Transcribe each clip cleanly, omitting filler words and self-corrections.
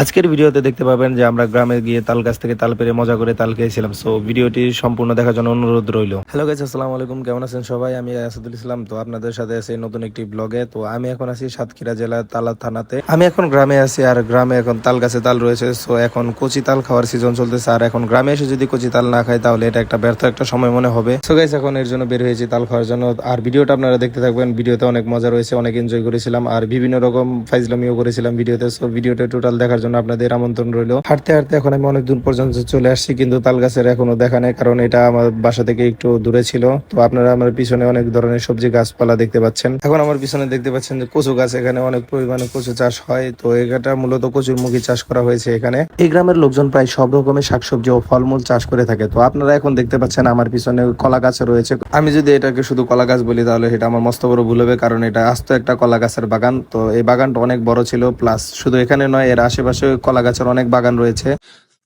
আজকের ভিডিওতে দেখতে পাবেন যে আমরা গ্রামে গিয়ে তাল গাছ থেকে তাল পেরে মজা করে তাল খেয়েছিলাম। সো ভিডিওটি সম্পূর্ণ দেখার জন্য অনুরোধ রইল। হ্যালো গাইস, আসসালামু আলাইকুম, কেমন আছেন সবাই? আমি আসাদুল ইসলাম। তো আপনাদের সাথে আছি নতুন একটি ব্লগে। তো আমি এখন আছি সাতক্ষীরা জেলার তালা থানাতে। আমি এখন গ্রামে আছি, আর গ্রামে এখন তাল গাছে তাল রয়েছে। সো এখন কচি তাল খাওয়ার সিজন চলতেছে, আর এখন গ্রামে এসে যদি কচি তাল না খাই তাহলে এটা একটা ব্যর্থ একটা সময় মনে হবে। সো গাইস, এখন এর জন্য বের হয়েছি তাল খাওয়ার জন্য। আর ভিডিওটা আপনারা দেখতে থাকবেন। ভিডিওতে অনেক মজা রয়েছে, অনেক এনজয় করেছিলাম, আর বিভিন্ন রকম ফাইজলামিও করেছিলাম ভিডিওতে। সো ভিডিওটা টোটাল দেখার জন্য আপনাদের আমন্ত্রণ রইল। হাঁটতে হাঁটতে এখন আমি অনেক দূর পর্যন্ত চলে আসছি, কিন্তু তাল গাছের এখনো দেখা নেই, কারণ এটা আমার বাসা থেকে একটু দূরে ছিল। তো আপনারা আমার পিছনে অনেক ধরনের সবজি গাছপালা দেখতে পাচ্ছেন। এখন আমার পিছনে দেখতে পাচ্ছেন যে কচু গাছ, এখানে অনেক পরিমাণে কচু চাষ হয়। তো এটা মূলত কচুরমুখী চাষ করা হয়েছে এখানে। এই গ্রামের লোকজন প্রায় সব রকমের শাকসবজি ও ফলমূল চাষ করে থাকে। তো আপনারা এখন দেখতে পাচ্ছেন আমার পিছনে কলা গাছ রয়েছে। আমি যদি এটাকে শুধু কলা গাছ বলি তাহলে এটা আমার মস্ত বড় ভুল হবে, কারণ এটা আস্ত একটা কলা গাছের বাগান। তো এই বাগানটা অনেক বড় ছিল, প্লাস শুধু এখানে নয়, এর আশেপাশে কলা গাছের অনেক বাগান রয়েছে।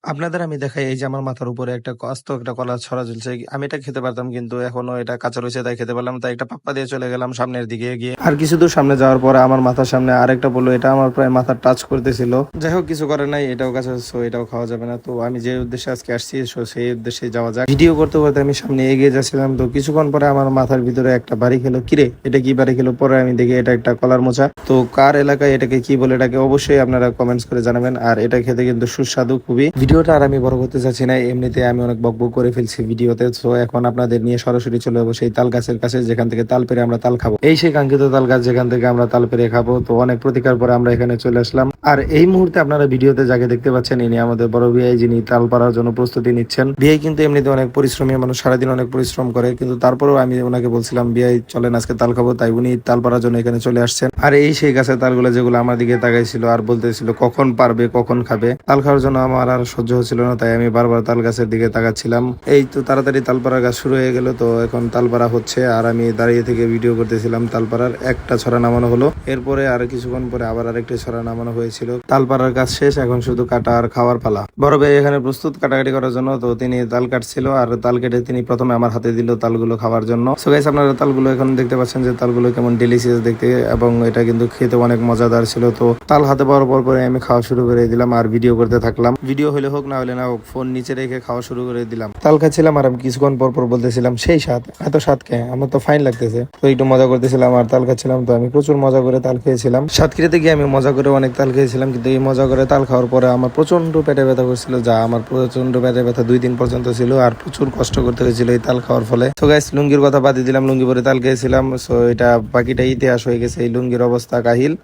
আপনাদের আমি দেখাই, এই যে আমার মাথার উপরে একটা আস্ত একটা কলা ছড়া ঝুলছে। আমি এটা খেতে পারতাম, কিন্তু এখনো এটা কাঁচা রয়েছে তাই খেতে পারলাম। তাই একটা পাপ্পা দিয়ে চলে গেলাম সামনের দিকে গিয়ে। আর কিছু দূর সামনে যাওয়ার পরে আমার মাথার সামনে আরেকটা বললো, এটা আমার প্রায় মাথা টাচ করতেছিল। যাই হোক, কিছু করার নাই, এটাও কাছে, সো এটাও খাওয়া যাবে না। তো আমি যে উদ্দেশ্যে আজকে আসছি সেই উদ্দেশ্যে যাওয়া যাক। ভিডিও করতে করতে আমি সামনে এগিয়ে যাচ্ছিলাম। তো কিছুক্ষণ পরে আমার মাথার ভিতরে একটা বাড়ি খেলো। কিরে, এটা কি বাড়ি খেলো? পরে আমি দেখি এটা একটা কলার মোচা। তো কার এলাকায় এটাকে কি বলে এটাকে অবশ্যই আপনারা কমেন্টস করে জানাবেন। আর এটা খেতে কিন্তু সুস্বাদু খুবই। ভিডিওটা আর আমি বড় করতে চাচ্ছি না, এমনিতে আমি অনেক বকবক করে ফেলছি ভিডিওতে। তো এখন আপনাদের নিয়ে সরাসরি চলে যাবো সেই তাল গাছের কাছে, যেখান থেকে তাল পেরে আমরা তাল খাবো। এই সেই কাঙ্ক্ষিত তাল গাছ, যেখান থেকে আমরা তাল পেরে খাবো। তো অনেক প্রতিকার পরে আমরা এখানে চলে আসলাম। আর এই মুহূর্তে আপনারা ভিডিওতে যাকে দেখতে পাচ্ছেন, ইনি আমাদের বড় বিআই, যিনি তাল পাড়ার জন্য প্রস্তুতি নিচ্ছেন। বিআই কিন্তু এমনিতে অনেক পরিশ্রমী মানুষ, সারাদিন অনেক পরিশ্রম করে, কিন্তু তারপরেও আমি ওনাকে বলছিলাম, বিআই চলেন আজকে তাল খাবো, তাই উনি তাল পাড়ার জন্য এখানে চলে আসছেন। আর এই সেই গাছের তালগুলো যেগুলো আমার দিকে তাকাইছিল আর বলতেছিল কখন পারবে কখন খাবে। তাল খাওয়ার জন্য আমার আর সহ্য হচ্ছিল না, তাই আমি বারবার তাল গাছের দিকে তাকাচ্ছিলাম। এই তো তাড়াতাড়ি তালপাড়া গাছ শুরু হয়ে গেল। তো এখন তালপাড়া হচ্ছে, আর আমি দাঁড়িয়ে থেকে ভিডিও করতেছিলাম। তালপাড়ার একটা ছড়া নামানো হলো, এরপরে আর কিছুক্ষণ পরে আবার আরেকটি ছড়া নামানো হয়েছিল। তালপাড়ার গাছ শেষ, এখন শুধু কাটা আর খাওয়ার পালা। বড় ভাই এখানে প্রস্তুত কাটাকাটি করার জন্য। তো তিনি তাল কাটছিল, আর তাল কেটে তিনি প্রথমে আমার হাতে দিল তালগুলো খাওয়ার জন্য। সো গাইস, আপনারা তালগুলো এখন দেখতে পাচ্ছেন যে তালগুলো কেমন ডেলিশিয়াস দেখতে, এবং এটা কিন্তু খেতে অনেক মজাদার ছিল। তো তাল হাতে পাওয়ার পরে আমি খাওয়া শুরু করে দিলাম আর ভিডিও করতে থাকলাম। ভিডিও হলে হোক না হলে না হোক, ফোন নিচে রেখে খাওয়া শুরু করে দিলাম। তাল খাচ্ছিলাম আর আমি কিছুক্ষণ পর পর বলতেছিলাম, সেই স্বাদ, এত স্বাদ খেয়ে আমার তো ফাইন লাগতেছে। তো একটু মজা করতেছিলাম আর তাল খাচ্ছিলাম। তো আমি প্রচুর মজা করে তাল খেয়েছিলাম। সাতক্ষীরাতে গিয়ে আমি মজা করে অনেক তাল খেয়েছিলাম, কিন্তু এই মজা করে তাল খাওয়ার পরে আমার প্রচন্ড পেটে ব্যথা করছিল, যা আমার প্রচন্ড পেটে ব্যথা 2 দিন পর্যন্ত ছিল, আর প্রচুর কষ্ট করতে হয়েছিল এই তাল খাওয়ার ফলে। তো গাইস, লুঙ্গির কথা বাদই দিলাম, লুঙ্গি পরে তাল খেয়েছিলাম। সো এটা বাকিটা ইতিহাস হয়ে গেছে এই লুঙ্গির অবস্থা কাহিল।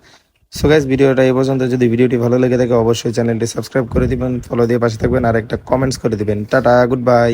সো গাইস, ভিডিওটা এই পর্যন্ত। যদি ভিডিওটি ভালো লেগে থাকে অবশ্যই চ্যানেলটি সাবস্ক্রাইব করে দিবেন, ফলো দিয়ে পাশে থাকবেন, আর একটা কমেন্টস করে দিবেন। Tata, good bye.